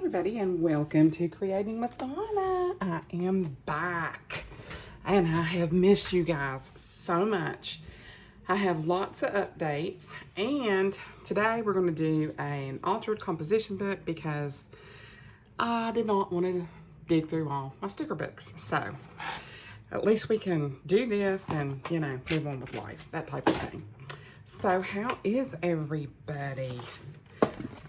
everybody, and welcome to Creating with Donna. I am back, and I have missed you guys so much. I have lots of updates, and today we're going to do an altered composition book because I did not want to dig through all my sticker books. So at least we can do this and, you know, move on with life, that type of thing. So how is everybody?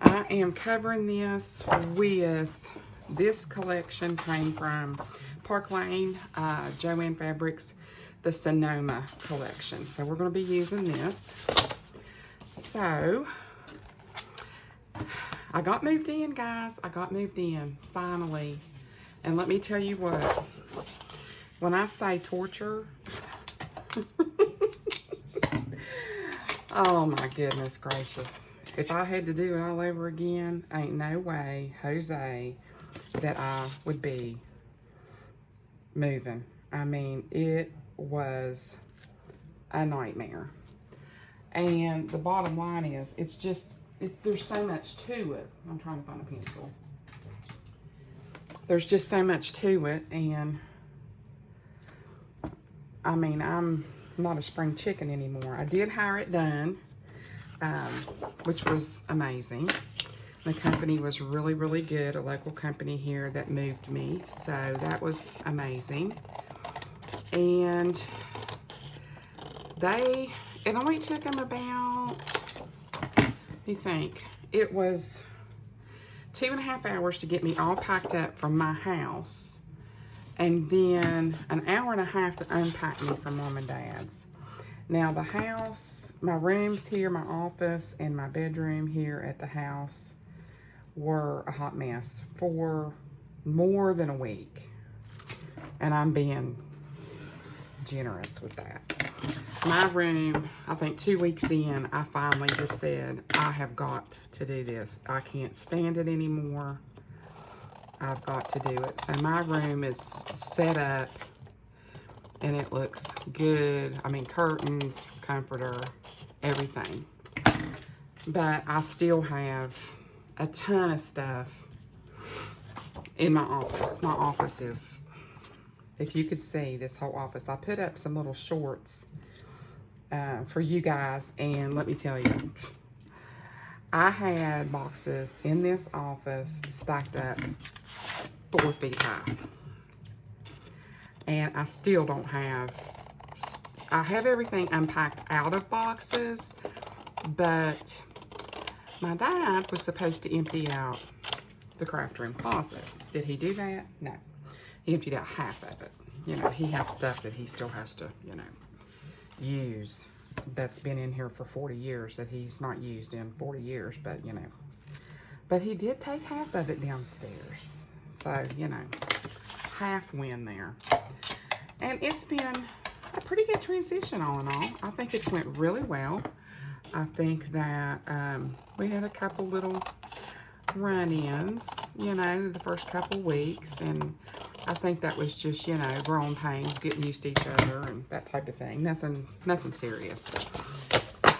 I am covering this with, this collection came from Park Lane, Joanne Fabrics, the Sonoma collection. So we're going to be using this. So I got moved in, guys. I got moved in, finally. And let me tell you what, when I say torture, oh my goodness gracious. If I had to do it all over again, ain't no way, Jose, that I would be moving. I mean, it was a nightmare. And the bottom line is, there's so much to it. I'm trying to find a pencil. There's just so much to it, and I mean, I'm not a spring chicken anymore. I did hire it done, which was amazing. The company was really, really good, a local company here that moved me, so that was amazing. And it only took them about, let me think, it was 2.5 hours to get me all packed up from my house, and then an hour and a half to unpack me from Mom and Dad's. Now the house, my rooms here, my office, and my bedroom here at the house were a hot mess for more than a week. And I'm being generous with that. My room, I think 2 weeks in, I finally just said, I have got to do this. I can't stand it anymore. I've got to do it. So my room is set up, and it looks good. I mean, curtains, comforter, everything. But I still have a ton of stuff in my office. My office is, if you could see this whole office, I put up some little shorts for you guys, and let me tell you, I had boxes in this office stacked up 4 feet high. And I still don't have, I have everything unpacked out of boxes, but my dad was supposed to empty out the craft room closet. Did he do that? No. He emptied out half of it. You know, he has stuff that he still has to, you know, use that's been in here for 40 years that he's not used in 40 years, but, you know. But he did take half of it downstairs. So, you know, half win there. And it's been a pretty good transition all in all. I think it's went really well. I think that we had a couple little run-ins, you know, the first couple weeks. And I think that was just, you know, growing pains, getting used to each other and that type of thing. Nothing serious.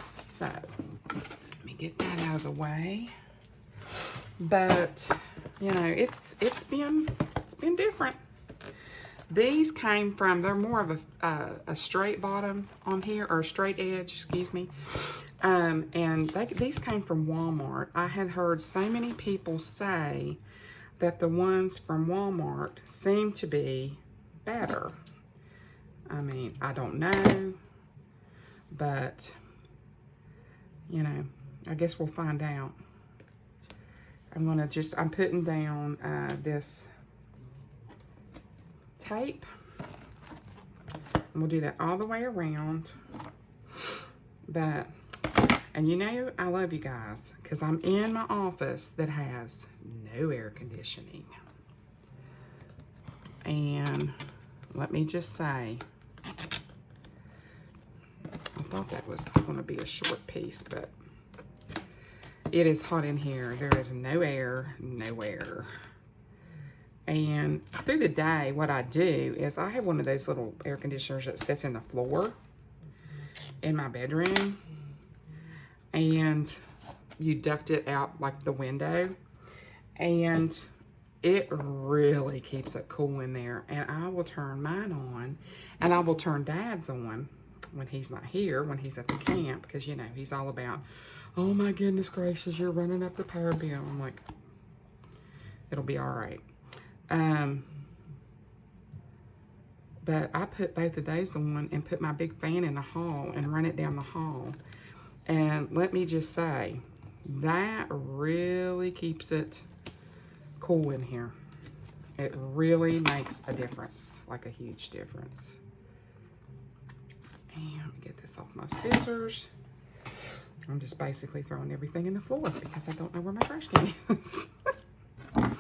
So, let me get that out of the way. But, you know, it's been different. These came from, they're more of a straight bottom on here, or a straight edge, excuse me. And these came from Walmart. I had heard so many people say that the ones from Walmart seem to be better. I mean, I don't know, but, you know, I guess we'll find out. I'm putting down this tape, and we'll do that all the way around. But, and you know, I love you guys, because I'm in my office that has no air conditioning. And let me just say, I thought that was going to be a short piece, but it is hot in here. There is no air, nowhere. And through the day, what I do is I have one of those little air conditioners that sits in the floor in my bedroom. And you duct it out like the window. And it really keeps it cool in there. And I will turn mine on, and I will turn Dad's on when he's not here, when he's at the camp, because, you know, he's all about, oh my goodness gracious, you're running up the power bill. I'm like, it'll be all right. But I put both of those on and put my big fan in the hall and run it down the hall. And let me just say, that really keeps it cool in here. It really makes a difference, like a huge difference. And let me get this off my scissors. I'm just basically throwing everything in the floor because I don't know where my trash can is. And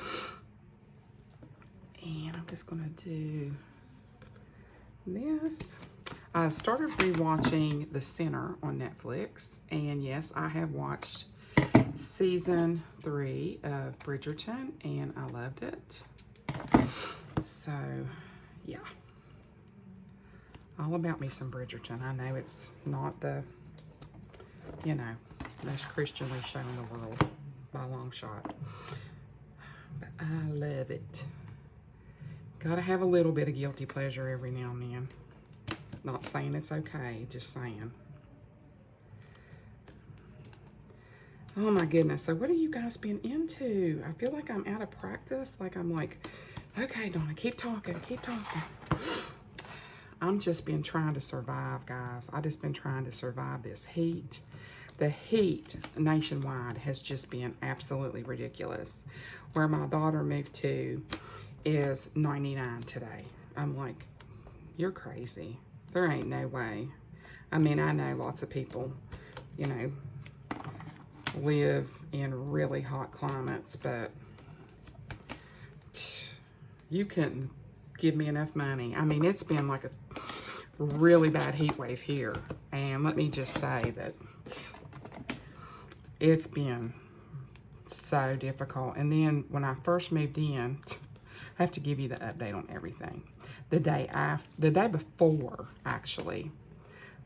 I'm just gonna do this. I've started rewatching The Sinner on Netflix, and yes, I have watched season 3 of Bridgerton, and I loved it. So, yeah. All about me some Bridgerton. I know it's not the, you know, most Christianly show in the world by a long shot, but I love it. Gotta have a little bit of guilty pleasure every now and then. Not saying it's okay, just saying. Oh my goodness, so what have you guys been into? I feel like I'm out of practice. Like I'm like, okay, Donna, keep talking, keep talking. I'm just been trying to survive, guys. I just been trying to survive this heat. The heat nationwide has just been absolutely ridiculous. Where my daughter moved to is 99 today. I'm like, you're crazy. There ain't no way. I mean, I know lots of people, you know, live in really hot climates, but you couldn't give me enough money. I mean, it's been like a really bad heat wave here. And let me just say that it's been so difficult. And then when I first moved in, I have to give you the update on everything. The day before, actually,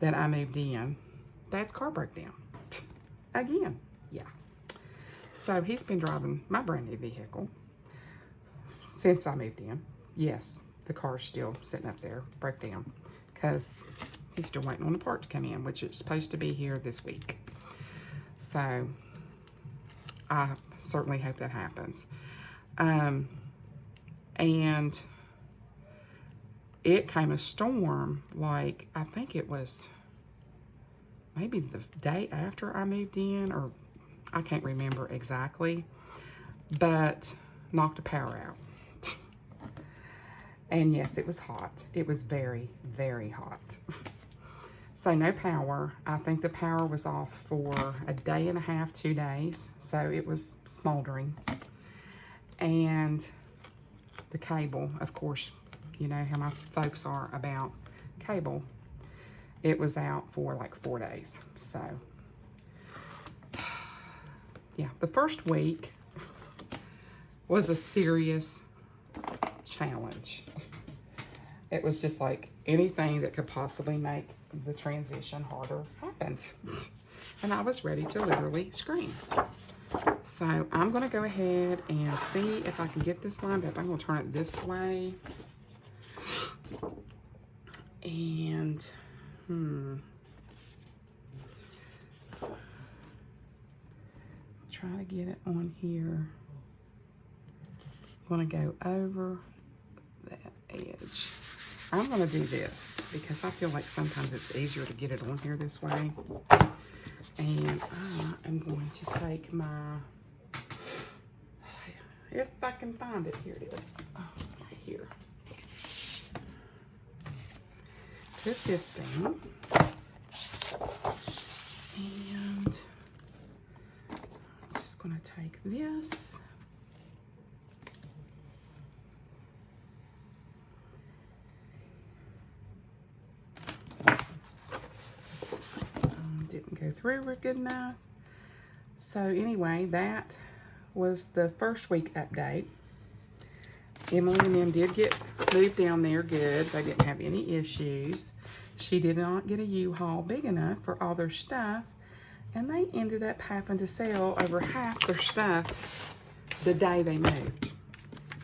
that I moved in, Dad's car broke down. Again, yeah. So he's been driving my brand new vehicle since I moved in. Yes, the car's still sitting up there, broke down, because he's still waiting on the part to come in, which is supposed to be here this week. So I certainly hope that happens. And it came a storm, like, I think it was maybe the day after I moved in, or I can't remember exactly, but knocked the power out. And yes, it was hot. It was very, very hot. So no power. I think the power was off for a day and a half, 2 days. So it was smoldering. And the cable, of course, you know how my folks are about cable. It was out for like 4 days. So, yeah, the first week was a serious challenge. It was just like anything that could possibly make the transition harder happened. And I was ready to literally scream. So I'm going to go ahead and see if I can get this lined up. I'm going to turn it this way. And, try to get it on here. I'm going to go over that edge. I'm going to do this because I feel like sometimes it's easier to get it on here this way. And I am going to take my, if I can find it, here it is. Oh, right here. Put this down. And I'm just going to take this. Didn't go through good enough. So anyway, that was the first week update. Emily and them did get moved down there good. They didn't have any issues. She did not get a U-Haul big enough for all their stuff, and they ended up having to sell over half their stuff the day they moved.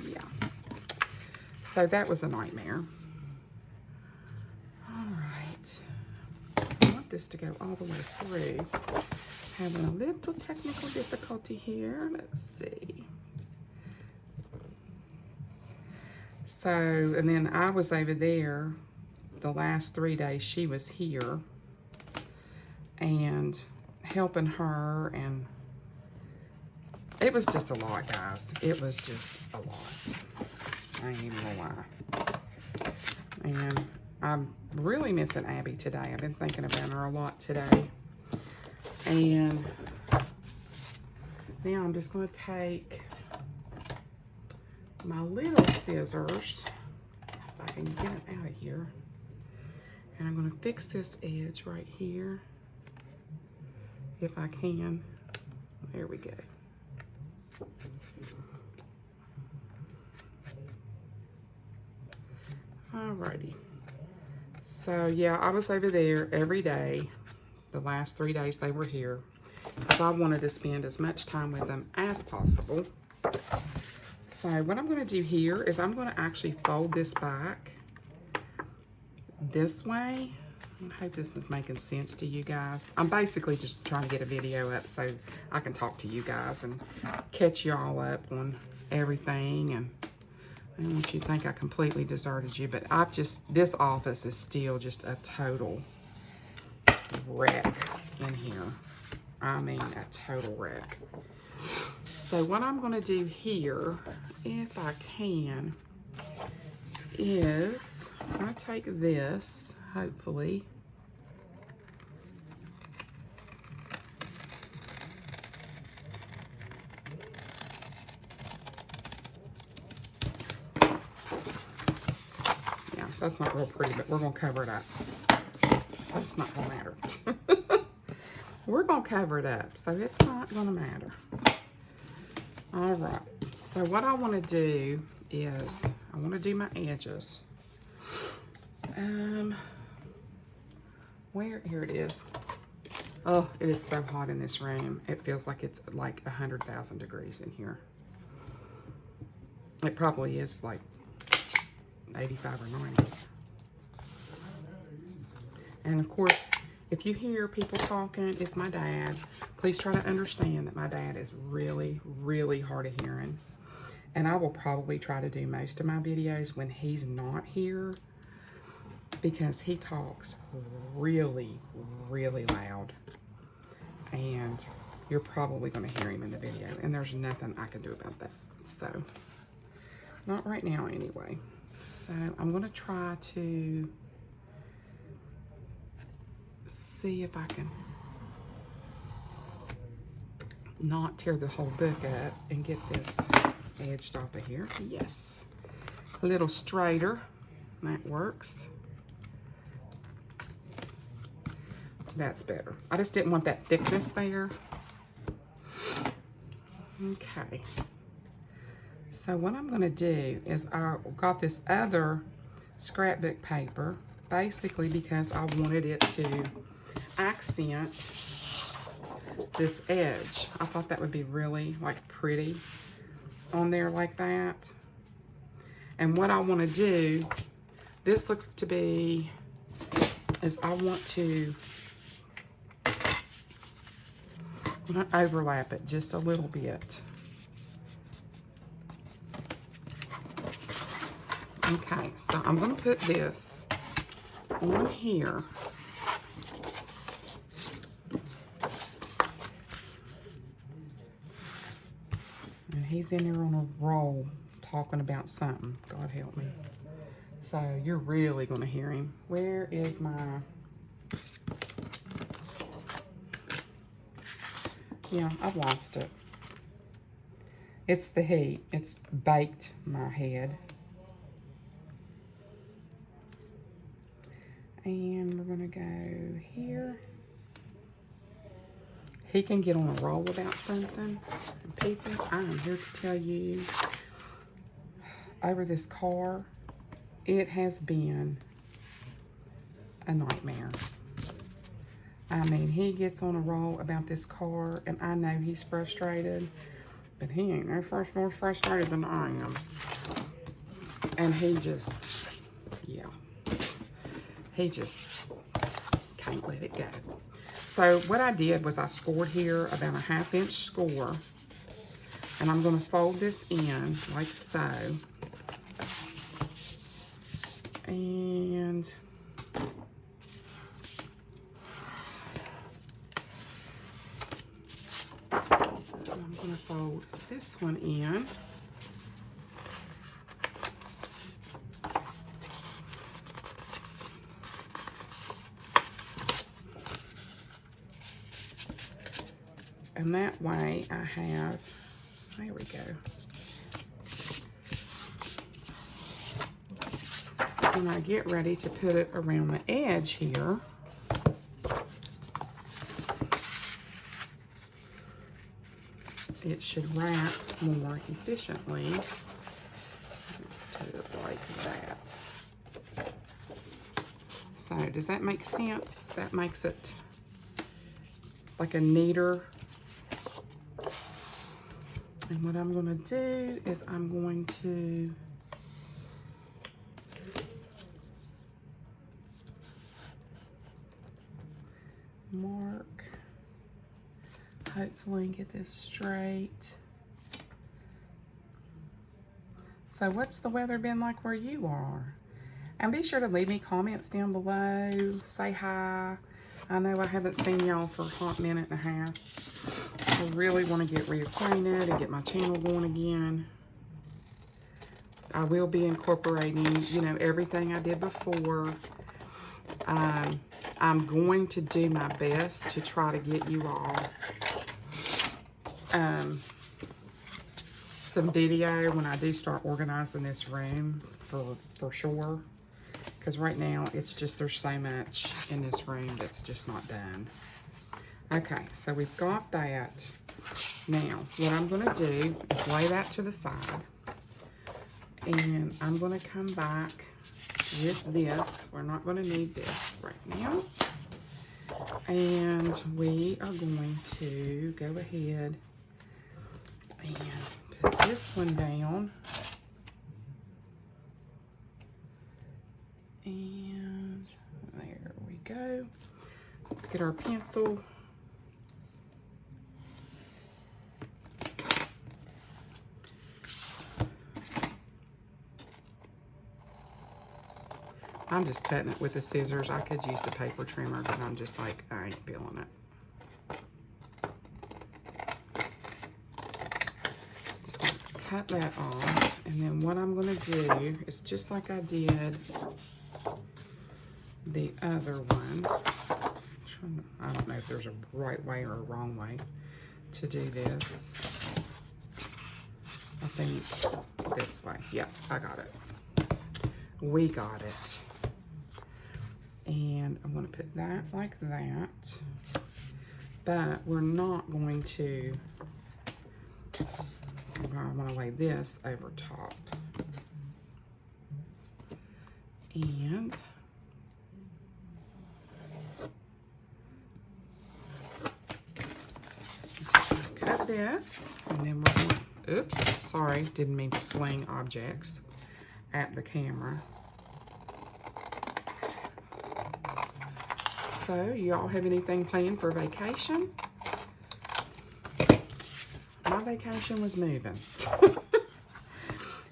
Yeah. So that was a nightmare. All right. I want this to go all the way through. Having a little technical difficulty here. Let's see. So, and then I was over there the last 3 days she was here and helping her, and it was just a lot, guys. It was just a lot. I ain't even gonna lie. And I'm really missing Abby today. I've been thinking about her a lot today. And now I'm just gonna take my little scissors, if I can get it out of here, and I'm going to fix this edge right here, if I can. There we go. Alrighty. So yeah, I was over there every day, the last 3 days they were here, because I wanted to spend as much time with them as possible. So what I'm going to do here is I'm going to actually fold this back this way. I hope this is making sense to you guys. I'm basically just trying to get a video up so I can talk to you guys and catch y'all up on everything. And I don't want you to think I completely deserted you, but this office is still just a total wreck in here. I mean, a total wreck. So what I'm going to do here, if I can, is I'm going to take this, hopefully, yeah, that's not real pretty, but we're going to cover it up, so it's not going to matter. We're going to cover it up, so it's not going to matter. All right, so what I want to do is I want to do my edges. Here it is. Oh, it is so hot in this room. It feels like it's like 100,000 degrees in here. It probably is like 85 or 90. And of course, if you hear people talking, it's my dad. Please try to understand that my dad is really, really hard of hearing. And I will probably try to do most of my videos when he's not here, because he talks really, really loud. And you're probably going to hear him in the video. And there's nothing I can do about that. So, not right now anyway. So, I'm going to try to see if I can not tear the whole book up and get this edged off of here. Yes. A little straighter. That works. That's better. I just didn't want that thickness there. Okay. So what I'm going to do is I got this other scrapbook paper, basically because I wanted it to accent this edge. I thought that would be really like pretty on there like that. And what I want to do, this looks to be, is I want to overlap it just a little bit. Okay, so I'm going to put this on here. And he's in there on a roll talking about something. God help me. So you're really going to hear him. Where is my... Yeah, I've lost it. It's the heat. It's baked my head. And we're going to go here. He can get on a roll about something. And people, I am here to tell you, over this car, it has been a nightmare. I mean, he gets on a roll about this car, and I know he's frustrated, But he ain't no more frustrated than I am. And he just, yeah. He just can't let it go. So what I did was I scored here about a 1/2 inch score. And I'm going to fold this in like so. And I'm going to fold this one in. And that way I have, there we go. When I get ready to put it around the edge here, it should wrap more efficiently. Let's put it like that. So does that make sense? That makes it like a neater. And what I'm going to do is I'm going to mark, hopefully get this straight. So what's the weather been like where you are? And be sure to leave me comments down below. Say hi. I know I haven't seen y'all for a hot minute and a half. I really want to get reacquainted and get my channel going again. I will be incorporating, you know, everything I did before. I'm going to do my best to try to get you all some video when I do start organizing this room for sure. Because right now it's just, there's so much in this room that's just not done. Okay, so we've got that. Now, what I'm going to do is lay that to the side. And I'm going to come back with this. We're not going to need this right now. And we are going to go ahead and put this one down. And there we go. Let's get our pencil. I'm just cutting it with the scissors. I could use the paper trimmer, but I'm just like, I ain't feeling it. Just gonna cut that off. And then what I'm gonna do is just like I did the other one. I don't know if there's a right way or a wrong way to do this. I think this way. Yeah, I got it. We got it. And I'm going to put that like that. But we're not going to, I'm going to lay this over top. And just cut this. And then we're going to, oops, sorry, didn't mean to sling objects at the camera. So, you all have anything planned for vacation? My vacation was moving.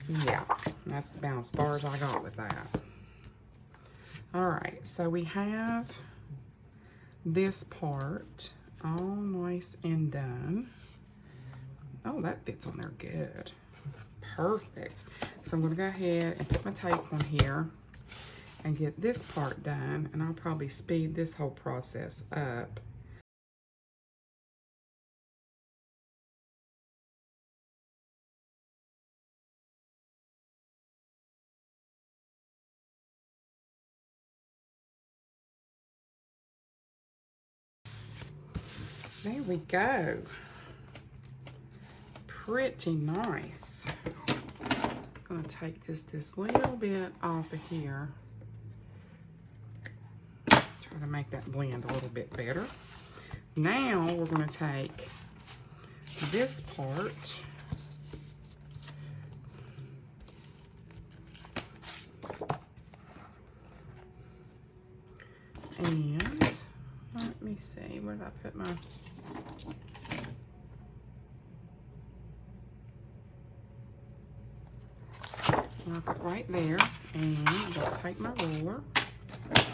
Yeah, that's about as far as I got with that. Alright, so we have this part all nice and done. Oh, that fits on there good. Perfect. So I'm going to go ahead and put my tape on here and get this part done, and I'll probably speed this whole process up. There we go. Pretty nice. I'm going to take just this little bit off of here. Try to make that blend a little bit better. Now we're going to take this part And let me see, where did I put my... Lock it right there, and I'm going to take my ruler. And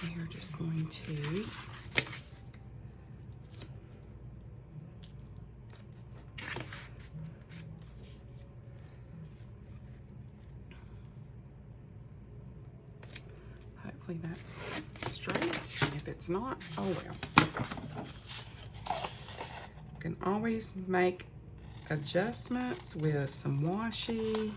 we are just going to hopefully that's straight, and if it's not, oh well. You can always make adjustments with some washi.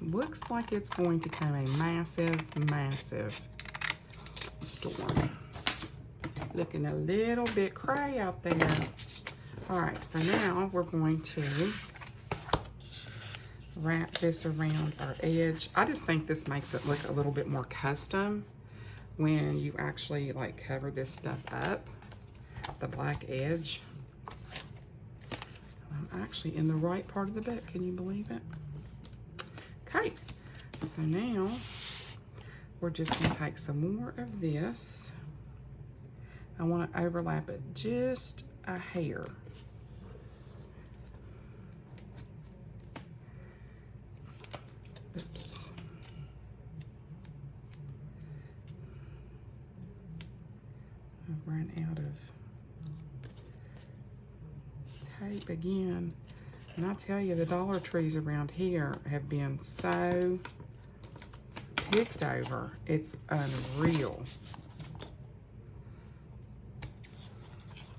Looks like it's going to come a massive, massive storm. Looking a little bit cray out there. All right, so now we're going to wrap this around our edge. I just think this makes it look a little bit more custom when you actually like cover this stuff up, the black edge. I'm actually in the right part of the book, can you believe it? Okay, so now we're just gonna take some more of this. I wanna overlap it just a hair. Oops. I've run out of tape again. And I tell you, the Dollar Trees around here have been so picked over. It's unreal.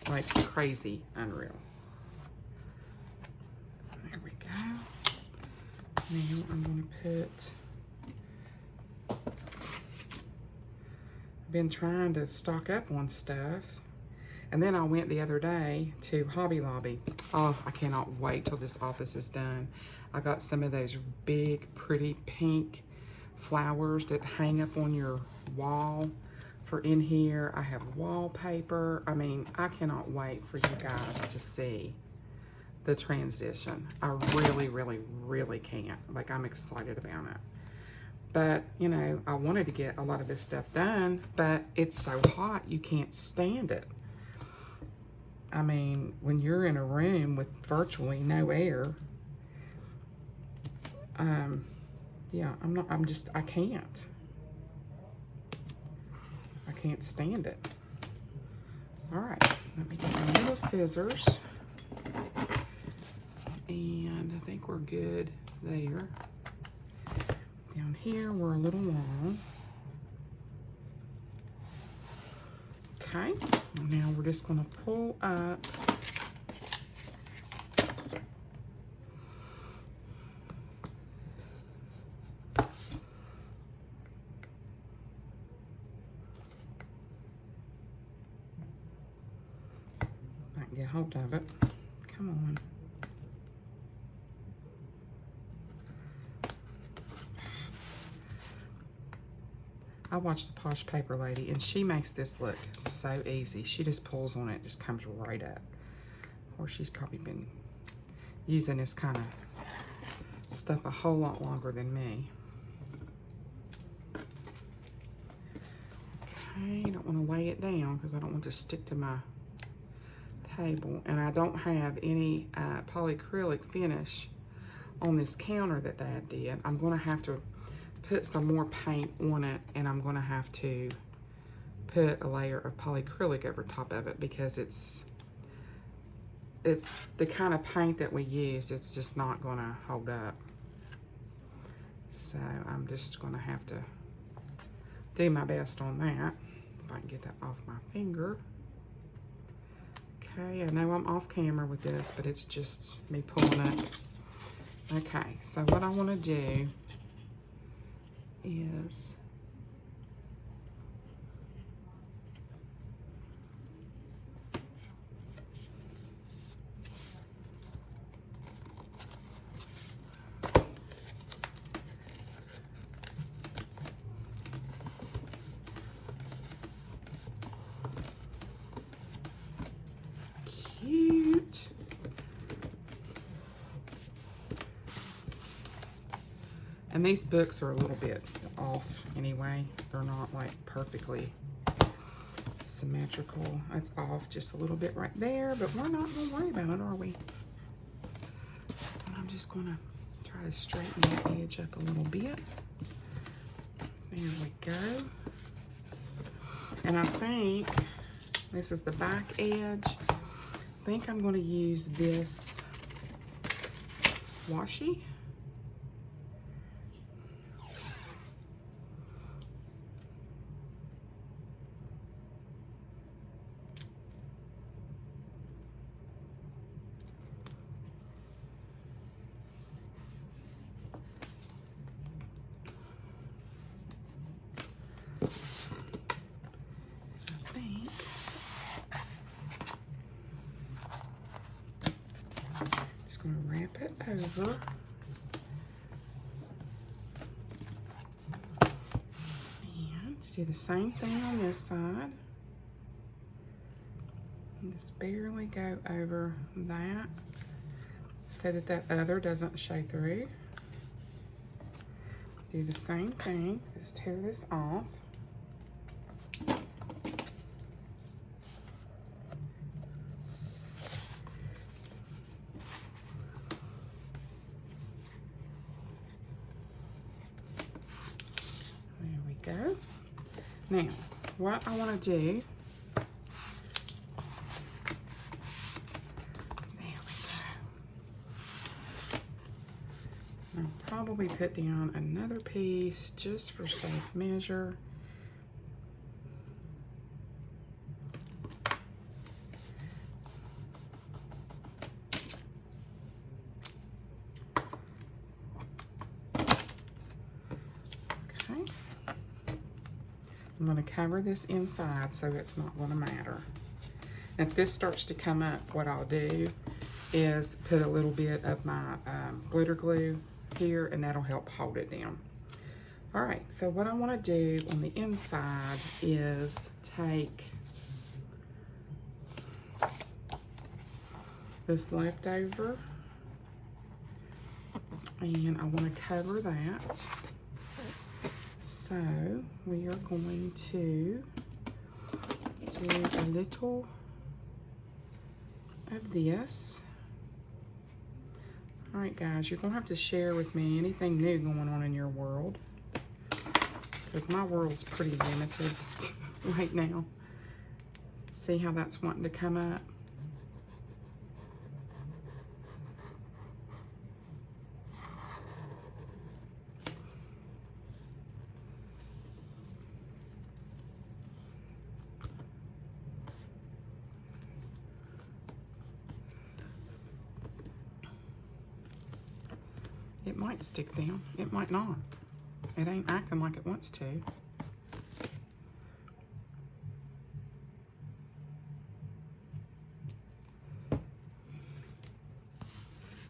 Like crazy unreal. There we go. Now I'm going to put, I've been trying to stock up on stuff. And then I went the other day to Hobby Lobby. Oh, I cannot wait till this office is done. I got some of those big, pretty pink flowers that hang up on your wall for in here. I have wallpaper. I mean, I cannot wait for you guys to see the transition. I really, really, really can't. Like, I'm excited about it. But, you know, I wanted to get a lot of this stuff done, but it's so hot, you can't stand it. I mean, when you're in a room with virtually no air, yeah, I can't. I can't stand it. All right, let me get my little scissors. And I think we're good there. Down here, we're a little long. Okay, now we're just going to pull up I can get hold of it. Come on. I watched the Posh Paper Lady, and she makes this look so easy. She just pulls on it, it just comes right up. Or she's probably been using this kind of stuff a whole lot longer than me. Okay, I don't want to weigh it down because I don't want to stick to my table. And I don't have any polyacrylic finish on this counter that Dad did. I'm going to have to put some more paint on it, and I'm going to have to put a layer of polyacrylic over top of it because it's the kind of paint that we used. It's just not going to hold up. So I'm just going to have to do my best on that. If I can get that off my finger. Okay, I know I'm off camera with this, but it's just me pulling it. Okay, so what I want to do is And these books are a little bit off anyway. They're not like perfectly symmetrical. It's off just a little bit right there, but we're not going to worry about it, are we? And I'm just going to try to straighten that edge up a little bit. There we go. And I think this is the back edge. I think I'm going to use this washi. Wrap it over. And do the same thing on this side. And just barely go over that so that that other doesn't show through. Do the same thing, just tear this off. Go. Now, what I want to do, there we go. I'll probably put down another piece just for safe measure. I'm going to cover this inside so it's not going to matter. If this starts to come up, what I'll do is put a little bit of my glitter glue here, and that'll help hold it down. All right, so what I want to do on the inside is take this leftover, and I want to cover that. So we are going to do a little of this. All right, guys, you're going to have to share with me anything new going on in your world, because my world's pretty limited right now. See how that's wanting to come up? It might stick down, it might not. It ain't acting like it wants to.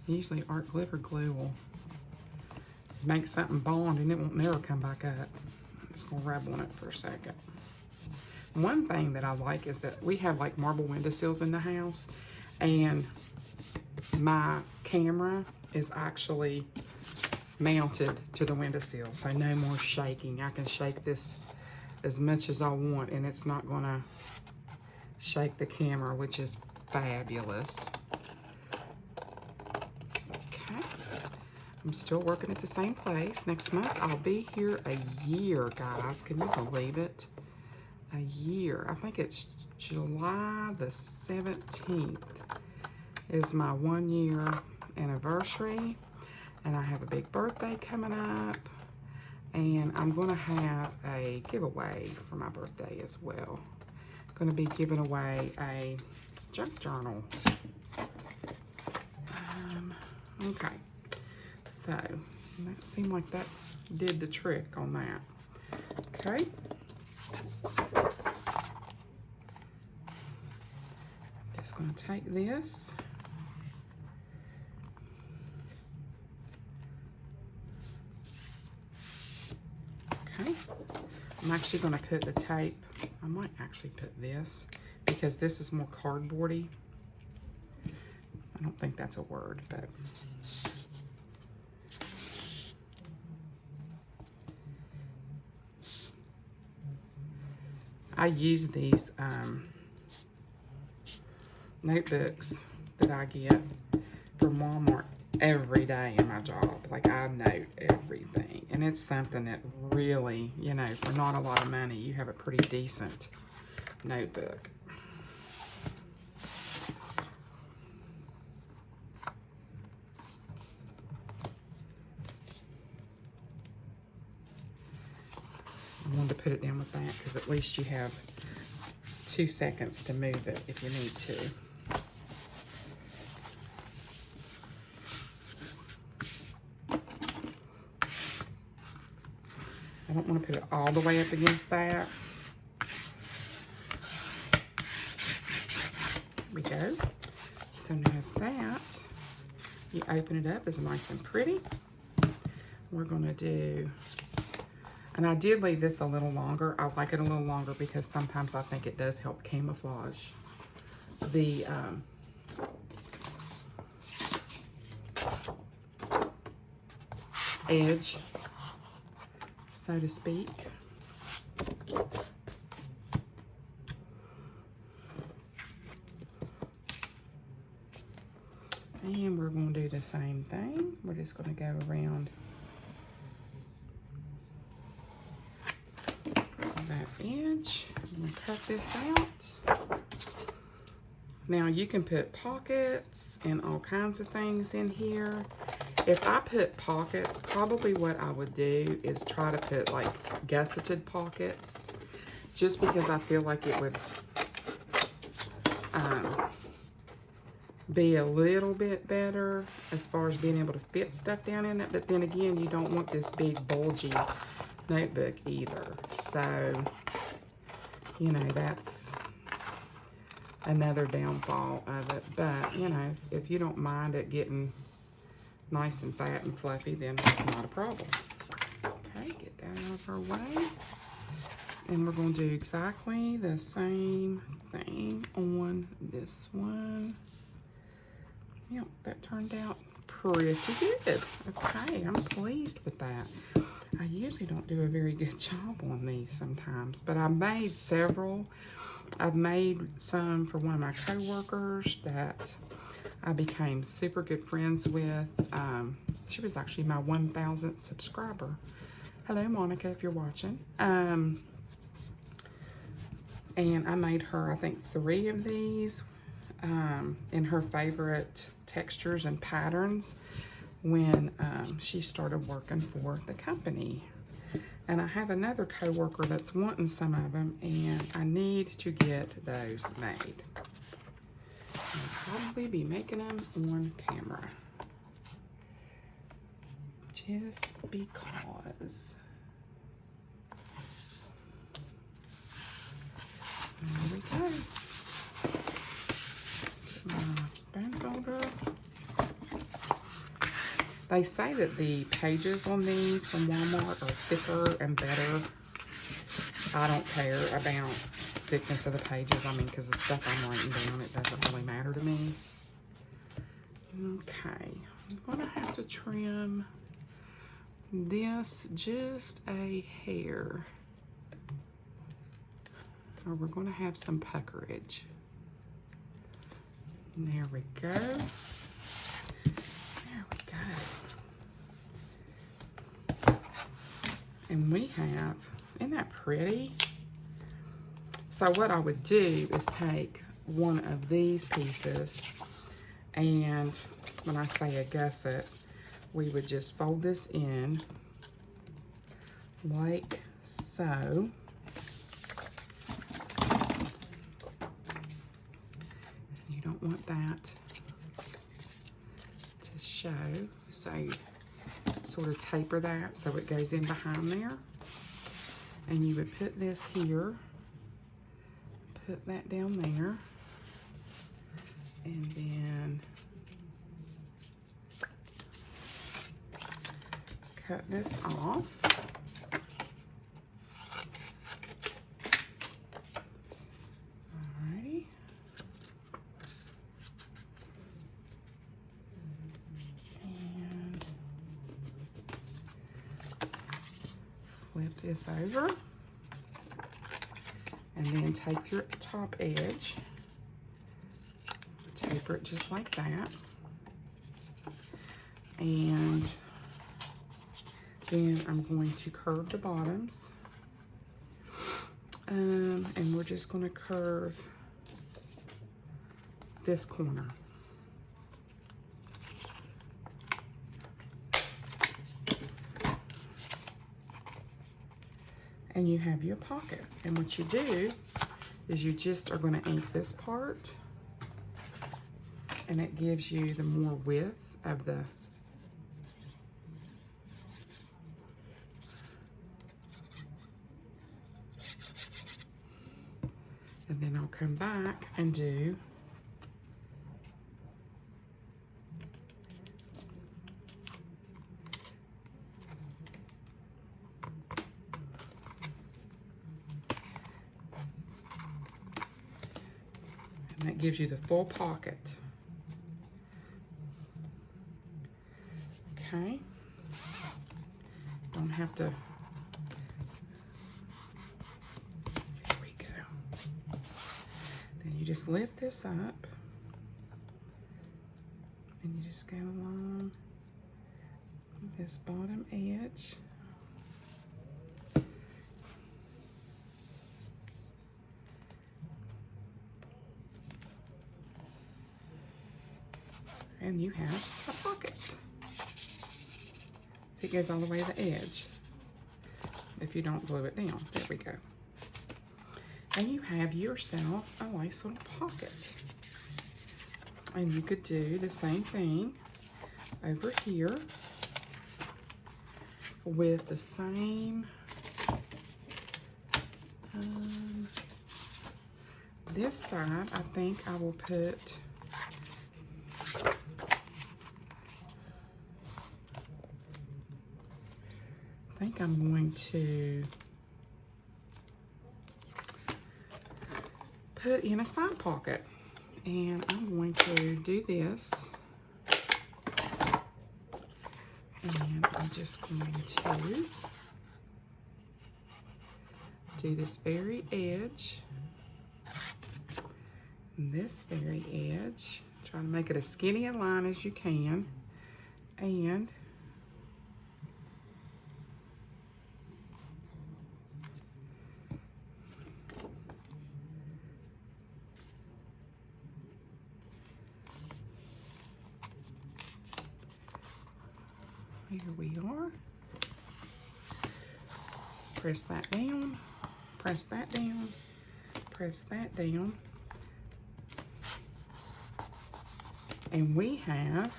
Usually art glitter glue will make something bond and it won't never come back up. I'm just gonna rub on it for a second. One thing that I like is that we have like marble windowsills in the house, and my camera is actually mounted to the windowsill, so no more shaking. I can shake this as much as I want and it's not gonna shake the camera, which is fabulous. Okay, I'm still working at the same place. Next month I'll be here a year, guys. Can you believe it? A year. I think it's July the 17th is my 1 year anniversary, and I have a big birthday coming up, and I'm going to have a giveaway for my birthday as well. I'm going to be giving away a junk journal. Okay, so that seemed like that did the trick on that. Okay. Just going to take this. Okay, I'm actually going to put the tape, I might actually put this, because this is more cardboardy. I don't think that's a word, but I use these notebooks that I get from Walmart every day in my job. Like, I note everything. And it's something that really, you know, for not a lot of money, you have a pretty decent notebook. I wanted to put it down with that because at least you have 2 seconds to move it if you need to. I don't want to put it all the way up against that. There we go. So now that, you open it up, it's nice and pretty. We're going to do, and I did leave this a little longer. I like it a little longer because sometimes I think it does help camouflage the edge, so to speak. And we're going to do the same thing. We're just going to go around that edge. I'm going to cut this out. Now you can put pockets and all kinds of things in here. If I put pockets, probably what I would do is try to put like gusseted pockets, just because I feel like it would be a little bit better as far as being able to fit stuff down in it. But then again, you don't want this big bulgy notebook either. So, you know, that's another downfall of it. But, you know, if you don't mind it getting nice and fat and fluffy, then that's not a problem. Okay, get that out of our way. And we're going to do exactly the same thing on this one. Yep, that turned out pretty good. Okay, I'm pleased with that. I usually don't do a very good job on these sometimes, but I made several. I've made some for one of my coworkers that I became super good friends with. She was actually my 1,000th subscriber. Hello, Monica, if you're watching. And I made her, I think, 3 of these in her favorite textures and patterns when she started working for the company. And I have another coworker that's wanting some of them, and I need to get those made. I'll probably be making them on camera. Just because. There we go. My band folder. They say that the pages on these from Walmart are thicker and better. I don't care about thickness of the pages. I mean, because the stuff I'm writing down, it doesn't really matter to me. Okay, I'm going to have to trim this just a hair, or we're going to have some puckerage. There we go. There we go. And we have, isn't that pretty? So what I would do is take one of these pieces, and when I say a gusset, we would just fold this in like so. You don't want that to show, so you sort of taper that so it goes in behind there. And you would put this here, put that down there, and then cut this off. Alrighty. And flip this over. And then take your top edge, taper it just like that. And then I'm going to curve the bottoms. And we're just going to curve this corner. And you have your pocket. And what you do is you just are going to ink this part, and it gives you the more width of the and then I'll come back and do and that gives you the full pocket. Okay, don't have to, there we go. Then you just lift this up and you just go along this bottom edge. And you have a pocket. So it goes all the way to the edge if you don't glue it down. There we go. And you have yourself a nice little pocket. And you could do the same thing over here with the same this side. I think I will put I'm going to put in a side pocket, and I'm going to do this, and I'm just going to do this very edge and this very edge. Try to make it as skinny a line as you can, and here we are. Press that down, press that down, press that down. And we have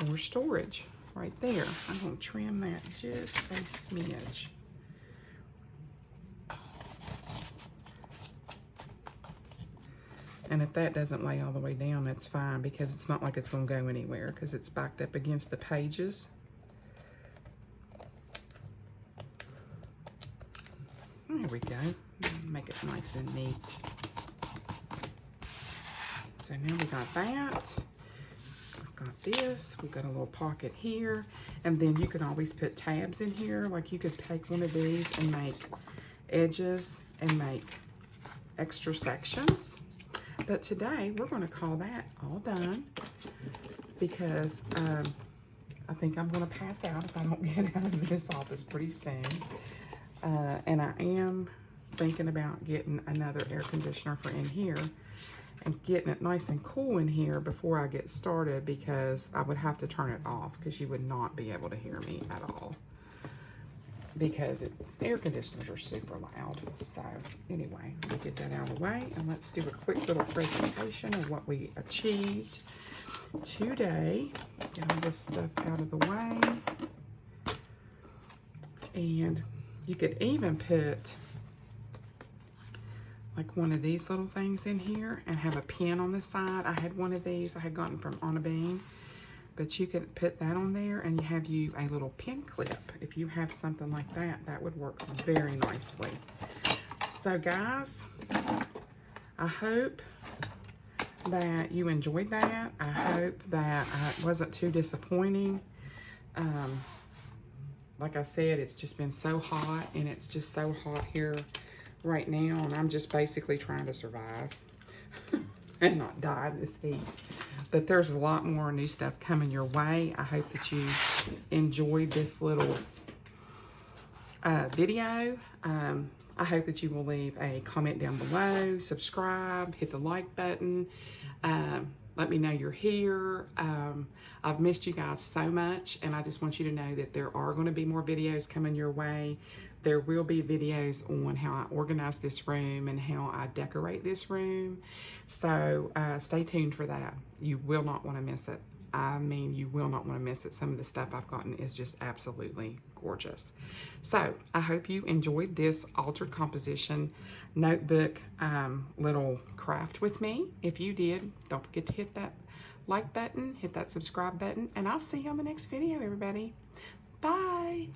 more storage right there. I'm going to trim that just a smidge. And if that doesn't lay all the way down, that's fine, because it's not like it's going to go anywhere because it's backed up against the pages. There we go. Make it nice and neat. So now we got that. We've got this. We've got a little pocket here. And then you can always put tabs in here. Like you could take one of these and make edges and make extra sections. But today we're going to call that all done, because I think I'm going to pass out if I don't get out of this office pretty soon. And I am thinking about getting another air conditioner for in here and getting it nice and cool in here before I get started, because I would have to turn it off because you would not be able to hear me at all, because air conditioners are super loud. So anyway, we'll get that out of the way, and let's do a quick little presentation of what we achieved today. Get all this stuff out of the way. And you could even put like one of these little things in here and have a pin on the side. I had one of these I had gotten from On a Bean. But you could put that on there, and you have you a little pin clip. If you have something like that, that would work very nicely. So guys, I hope that you enjoyed that. I hope that it wasn't too disappointing. like I said, it's just been so hot, and it's just so hot here right now, and I'm just basically trying to survive and not die in this heat. But there's a lot more new stuff coming your way. I hope that you enjoyed this little video. I hope that you will leave a comment down below, subscribe, hit the like button. Let me know you're here. I've missed you guys so much, and I just want you to know that there are going to be more videos coming your way. There will be videos on how I organize this room and how I decorate this room. So stay tuned for that. You will not want to miss it. I mean, you will not want to miss it. Some of the stuff I've gotten is just absolutely gorgeous. So I hope you enjoyed this altered composition notebook little craft with me. If you did, don't forget to hit that like button, hit that subscribe button, and I'll see you on the next video, everybody. Bye.